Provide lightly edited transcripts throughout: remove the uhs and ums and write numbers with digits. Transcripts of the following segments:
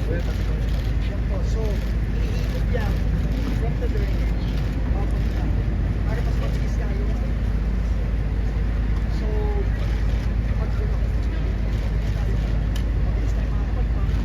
Yan po. So, iikot yan from the drainage. Papunta. Para mas mabilis nga yung so, pag ito, mabilis tayo makakapag-pump.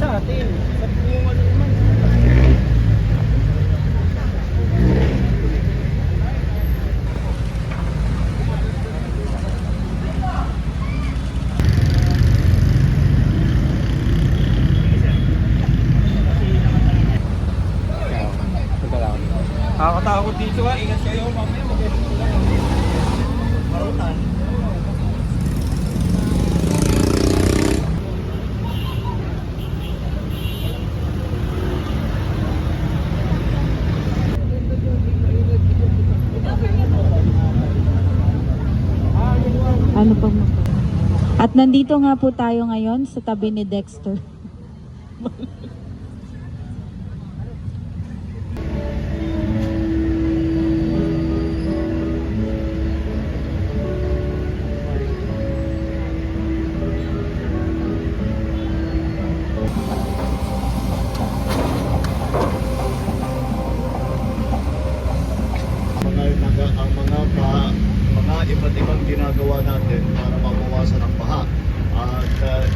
Sa atin, sa buong ano naman. Nakakatakot dito ha, ingat kayo mamaya marutan. Ano pang At nandito nga po tayo ngayon sa tabi ni Dexter. Mga iba't ibang ginagawa natin para mabawasan ang baha. At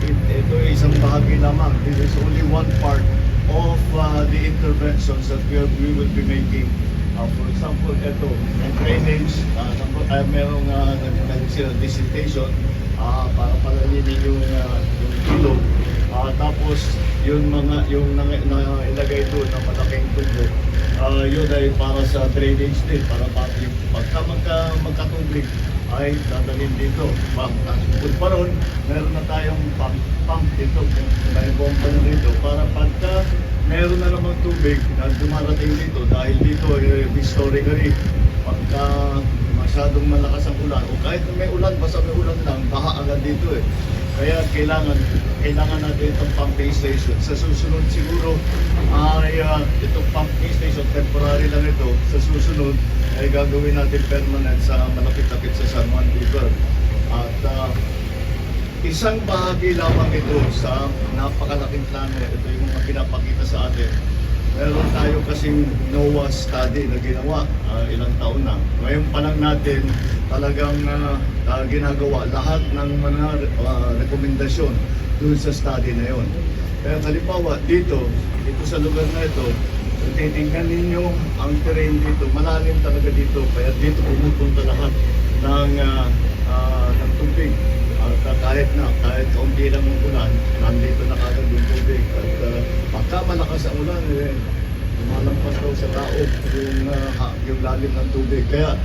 ito ay isang bahagi lamang. This is only one part of the interventions that we will be making. For example, ito, yung drainage, merong desiccation para palalimin yung ilog. Tapos yung ilagay doon na malaking tubo, yun ay para sa drainage din, para pagka magkatubig ay dadalhin dito. Bukod pa ron, meron na tayong pump dito, may bomba na dito, para pagka meron na namang tubig na dumarating dito, dahil dito historically, pagka masyadong malakas ang ulan, o kahit may ulan, basta may ulan lang, baha agad dito eh. Kaya kailangan natin itong pumping station. Sa susunod siguro ay itong pumping station, temporary lang ito. Sa susunod ay gagawin natin permanent sa malapit-lapit sa San Juan River. At isang bahagi lamang ito sa napakalaking plano. Ito yung mga pinapakita sa atin. Meron tayo kasing NOAA study na ginawa ilang taon na. Ngayon pa lang natin talagang ginagawa lahat ng mga rekomendasyon dun sa study na yon. Kaya halimbawa dito sa lugar na ito, titingnan ninyo ang terrain dito, malalim talaga dito. Kaya dito pumupunta lahat ng tubig. At kahit kaunti lang ang ulan, nandito na kagad yung tubig. At pagka malakas ang ulan, lumalampas daw sa tao yung lalim ng tubig. Kaya